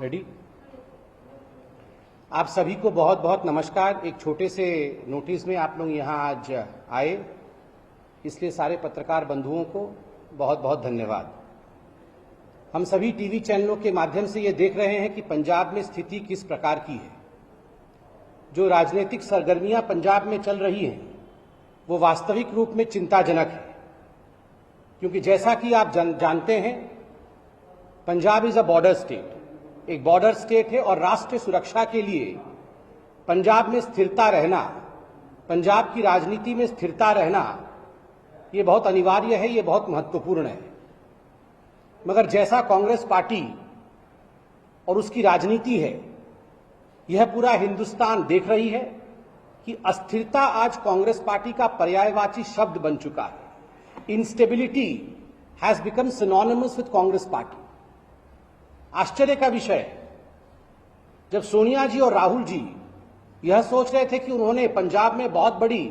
Ready. आप सभी को बहुत बहुत नमस्कार। एक छोटे से नोटिस में आप लोग यहाँ आज आए, इसलिए सारे पत्रकार बंधुओं को बहुत बहुत धन्यवाद। हम सभी टीवी चैनलों के माध्यम से ये देख रहे हैं कि पंजाब में स्थिति किस प्रकार की है। जो राजनीतिक सरगर्मियां पंजाब में चल रही हैं वो वास्तविक रूप में चिंताजनक है, क्योंकि जैसा कि आप जानते हैं Punjab is a border state, एक बॉर्डर स्टेट है और राष्ट्रीय सुरक्षा के लिए पंजाब में स्थिरता रहना, पंजाब की राजनीति में स्थिरता रहना ये बहुत अनिवार्य है, ये बहुत महत्वपूर्ण है। मगर जैसा कांग्रेस पार्टी और उसकी राजनीति है, यह पूरा हिंदुस्तान देख रही है कि अस्थिरता आज कांग्रेस पार्टी का पर्यायवाची शब्द बन चुका है। Instability has become synonymous with Congress party. आश्चर्य का विषय है, जब सोनिया जी और राहुल जी यह सोच रहे थे कि उन्होंने पंजाब में बहुत बड़ी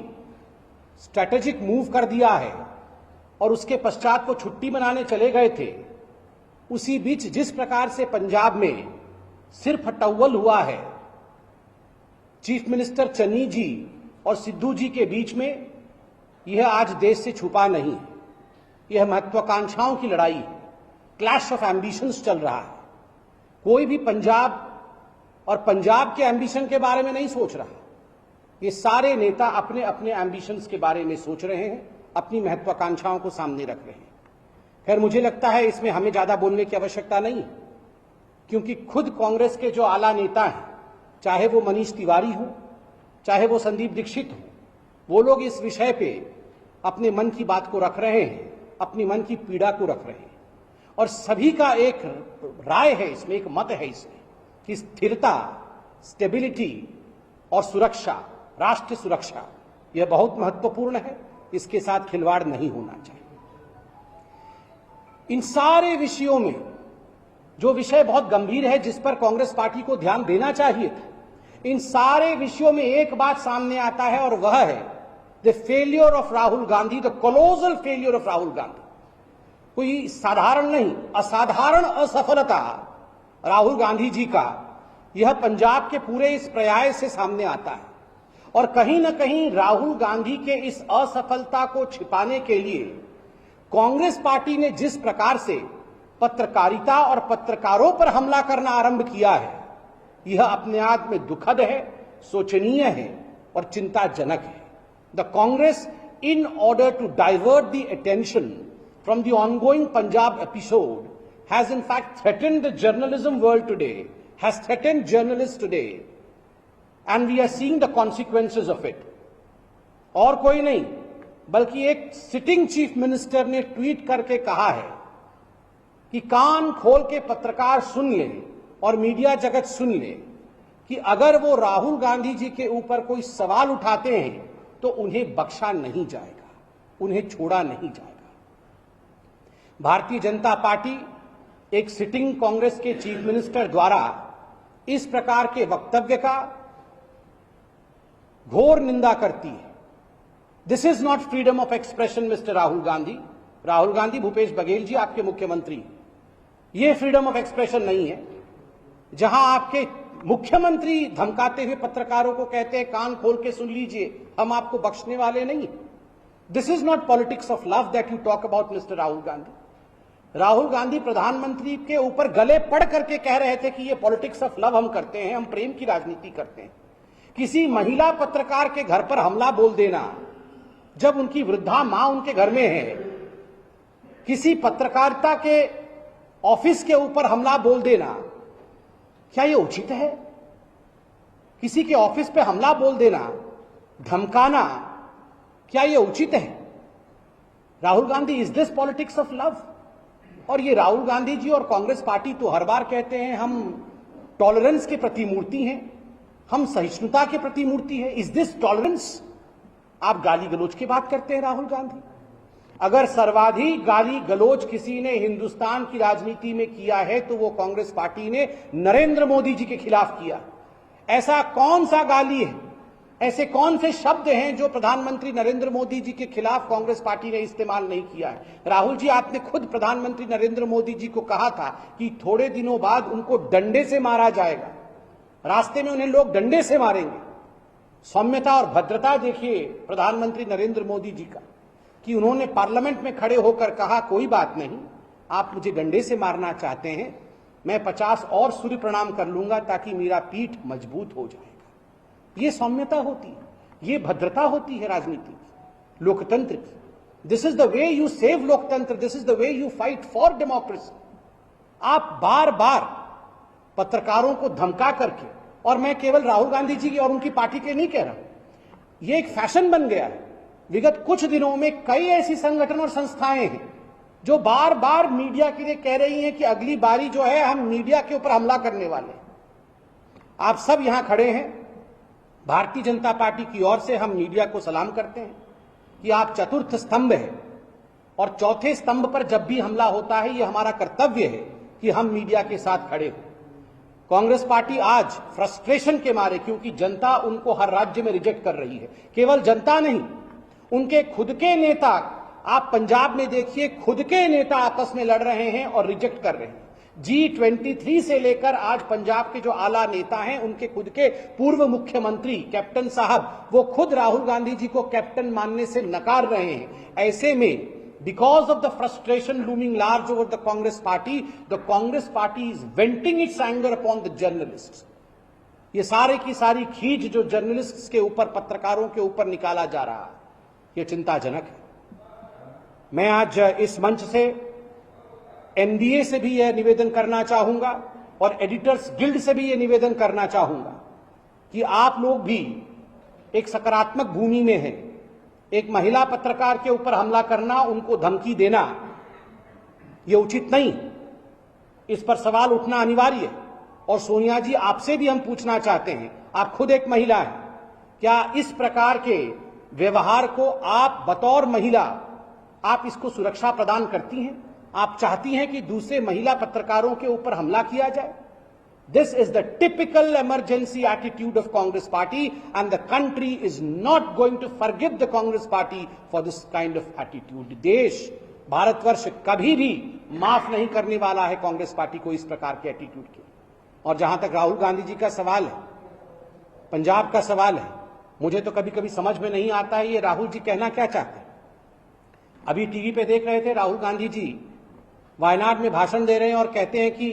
स्ट्रैटेजिक मूव कर दिया है और उसके पश्चात वो छुट्टी मनाने चले गए थे, उसी बीच जिस प्रकार से पंजाब में सिर फटव्वल हुआ है चीफ मिनिस्टर चन्नी जी और सिद्धू जी के बीच में, यह आज देश से छुपा नहीं है। यह महत्वाकांक्षाओं की लड़ाई है, क्लैश ऑफ एम्बिशंस चल रहा है। कोई भी पंजाब और पंजाब के एम्बिशन के बारे में नहीं सोच रहा। ये सारे नेता अपने अपने एम्बिशंस के बारे में सोच रहे हैं, अपनी महत्वाकांक्षाओं को सामने रख रहे हैं। खैर, मुझे लगता है इसमें हमें ज्यादा बोलने की आवश्यकता नहीं, क्योंकि खुद कांग्रेस के जो आला नेता हैं, चाहे वो मनीष तिवारी हो, चाहे वो संदीप दीक्षित हो, वो लोग इस विषय पे अपने मन की बात को रख रहे हैं, अपनी मन की पीड़ा को रख रहे हैं। और सभी का एक राय है इसमें, एक मत है इसमें कि स्थिरता, स्टेबिलिटी और सुरक्षा, राष्ट्रीय सुरक्षा, यह बहुत महत्वपूर्ण है। इसके साथ खिलवाड़ नहीं होना चाहिए। इन सारे विषयों में जो विषय बहुत गंभीर है, जिस पर कांग्रेस पार्टी को ध्यान देना चाहिए था, इन सारे विषयों में एक बात सामने आता है और वह है the failure of Rahul Gandhi, the colossal failure of Rahul Gandhi. कोई साधारण नहीं, असाधारण असफलता राहुल गांधी जी का यह पंजाब के पूरे इस प्रयास से सामने आता है। और कहीं ना कहीं राहुल गांधी के इस असफलता को छिपाने के लिए कांग्रेस पार्टी ने जिस प्रकार से पत्रकारिता और पत्रकारों पर हमला करना आरंभ किया है, यह अपने आप में दुखद है, शोचनीय है और चिंताजनक है। The Congress, in order to divert the attention from the ongoing Punjab episode, has in fact threatened the journalism world today, has threatened journalists today, and we are seeing the consequences of it. और कोई नहीं बल्कि एक sitting chief minister ने tweet करके कहा है कि कान खोल के पत्रकार सुन ले और मीडिया जगत सुन ले कि अगर वो राहुल गांधी जी के ऊपर कोई सवाल उठाते हैं तो उन्हें बख्शा नहीं जाएगा, उन्हें छोड़ा नहीं जाएगा। भारतीय जनता पार्टी एक सिटिंग कांग्रेस के चीफ मिनिस्टर द्वारा इस प्रकार के वक्तव्य का घोर निंदा करती है। This is not freedom of expression mister Rahul Gandhi. Rahul Gandhi, Bhupesh Baghel ji आपके मुख्यमंत्री, ये फ्रीडम ऑफ एक्सप्रेशन नहीं है। जहां आपके मुख्यमंत्री धमकाते हुए पत्रकारों को कहते हैं कान खोल के सुन लीजिए, हम आपको बख्शने वाले नहीं। This is not politics of love that you talk about mister Rahul Gandhi. Rahul Gandhi प्रधानमंत्री के ऊपर गले पड़ करके कह रहे थे कि ये पॉलिटिक्स ऑफ लव हम करते हैं, हम प्रेम की राजनीति करते हैं। किसी महिला पत्रकार के घर पर हमला बोल देना जब उनकी वृद्धा मां उनके घर में है, किसी पत्रकारिता के ऑफिस के ऊपर हमला बोल देना, क्या यह उचित है? किसी के ऑफिस पे हमला बोल देना, धमकाना, क्या यह उचित है? Rahul Gandhi, is this politics of love? और ये राहुल गांधी जी और कांग्रेस पार्टी तो हर बार कहते हैं हम टॉलरेंस के प्रतिमूर्ति हैं, हम सहिष्णुता के प्रतिमूर्ति हैं। Is this tolerance? आप गाली गलौज की बात करते हैं राहुल गांधी। अगर सर्वाधिक गाली गलौज किसी ने हिंदुस्तान की राजनीति में किया है तो वो कांग्रेस पार्टी ने नरेंद्र मोदी जी के खिलाफ किया। ऐसा कौन सा गाली है ऐसे कौन से शब्द हैं जो प्रधानमंत्री नरेंद्र मोदी जी के खिलाफ कांग्रेस पार्टी ने इस्तेमाल नहीं किया है? राहुल जी, आपने खुद प्रधानमंत्री नरेंद्र मोदी जी को कहा था कि थोड़े दिनों बाद उनको डंडे से मारा जाएगा, रास्ते में उन्हें लोग डंडे से मारेंगे। सौम्यता और भद्रता देखिए प्रधानमंत्री नरेंद्र मोदी जी का, कि उन्होंने पार्लियामेंट में खड़े होकर कहा कोई बात नहीं, आप मुझे डंडे से मारना चाहते हैं, मैं 50 और सूर्य प्रणाम कर लूंगा ताकि मेरा पीठ मजबूत हो जाएगा। ये सौम्यता होती है, ये भद्रता होती है राजनीति की, लोकतंत्र की। This is the way you save लोकतंत्र, this is the way you fight for democracy. आप बार बार पत्रकारों को धमका करके, और मैं केवल राहुल गांधी जी की और उनकी पार्टी के नहीं कह रहा, ये एक फैशन बन गया है। विगत कुछ दिनों में कई ऐसी संगठन और संस्थाएं हैं जो बार बार मीडिया के लिए कह रही हैं कि अगली बारी जो है हम मीडिया के ऊपर हमला करने वाले हैं। आप सब यहां खड़े हैं, भारतीय जनता पार्टी की ओर से हम मीडिया को सलाम करते हैं कि आप चतुर्थ स्तंभ है, और चौथे स्तंभ पर जब भी हमला होता है ये हमारा कर्तव्य है कि हम मीडिया के साथ खड़े हों। कांग्रेस पार्टी आज फ्रस्ट्रेशन के मारे, क्योंकि जनता उनको हर राज्य में रिजेक्ट कर रही है, केवल जनता नहीं, उनके खुद के नेता, आप पंजाब में देखिए, खुद के नेता आपस में लड़ रहे हैं और रिजेक्ट कर रहे हैं। G23 से लेकर आज पंजाब के जो आला नेता हैं, उनके खुद के पूर्व मुख्यमंत्री कैप्टन साहब, वो खुद राहुल गांधी जी को कैप्टन मानने से नकार रहे हैं। ऐसे में because of the frustration looming large over the Congress party is venting its anger upon the journalists. ये सारे की सारी खींच जो जर्नलिस्ट्स के ऊपर, पत्रकारों के ऊपर निकाला जा रहा है, ये चिंताजनक है। मैं आज इस मंच से एनडीए से भी यह निवेदन करना चाहूंगा और एडिटर्स गिल्ड से भी यह निवेदन करना चाहूंगा कि आप लोग भी एक सकारात्मक भूमि में हैं। एक महिला पत्रकार के ऊपर हमला करना, उनको धमकी देना, यह उचित नहीं। इस पर सवाल उठना अनिवार्य है। और सोनिया जी, आपसे भी हम पूछना चाहते हैं, आप खुद एक महिला हैं, क्या इस प्रकार के व्यवहार को आप बतौर महिला, आप इसको सुरक्षा प्रदान करती हैं? आप चाहती हैं कि दूसरे महिला पत्रकारों के ऊपर हमला किया जाए? This is the typical emergency attitude of Congress party, and the country is not going to forgive the Congress party for this kind of attitude. देश, भारतवर्ष कभी भी माफ नहीं करने वाला है कांग्रेस पार्टी को इस प्रकार के एटीट्यूड के। और जहां तक राहुल गांधी जी का सवाल है, पंजाब का सवाल है, मुझे तो कभी कभी समझ में नहीं आता है ये राहुल जी कहना क्या चाहते हैं। अभी टीवी पे देख रहे थे, राहुल गांधी जी वायनाड में भाषण दे रहे हैं और कहते हैं कि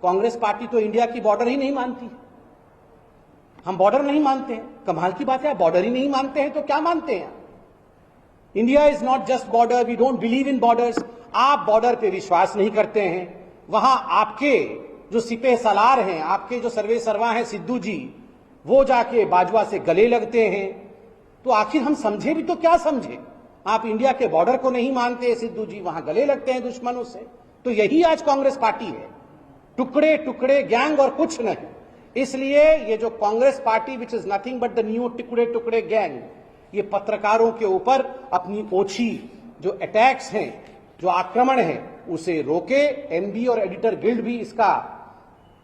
कांग्रेस पार्टी तो इंडिया की बॉर्डर ही नहीं मानती, हम बॉर्डर नहीं मानते हैं। कमाल की बात है, बॉर्डर ही नहीं मानते हैं तो क्या मानते हैं? India is not just border, we don't believe in borders. आप बॉर्डर पे विश्वास नहीं करते हैं। वहां आपके जो सिपह सलार हैं, आपके जो सर्वे सर्वा हैं सिद्धू जी, वो जाके बाजवा से गले लगते हैं। तो आखिर हम समझे भी तो क्या समझे? आप इंडिया के बॉर्डर को नहीं मानते सिद्धू जी, वहां गले लगते हैं दुश्मनों से। तो यही आज कांग्रेस पार्टी है, टुकड़े टुकड़े गैंग और कुछ नहीं। इसलिए ये जो Congress party which is nothing but the new टुकड़े टुकड़े गैंग, ये पत्रकारों के ऊपर अपनी ओछी जो अटैक्स हैं, जो आक्रमण है, उसे रोके। एनबी और एडिटर गिल्ड भी इसका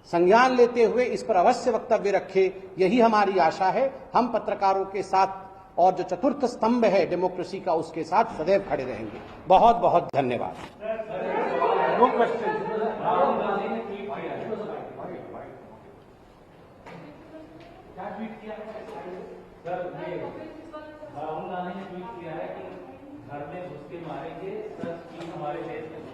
संज्ञान लेते हुए इस पर अवश्य वक्तव्य रखे, यही हमारी आशा है। हम पत्रकारों के साथ और जो चतुर्थ स्तंभ है डेमोक्रेसी का, उसके साथ सदैव खड़े रहेंगे। बहुत बहुत धन्यवाद। No question. राहुल गांधी ने ट्वीट किया है सर, राहुल गांधी ने ट्वीट किया है कि घर में घुस के मारेंगे, सच की हमारे देश में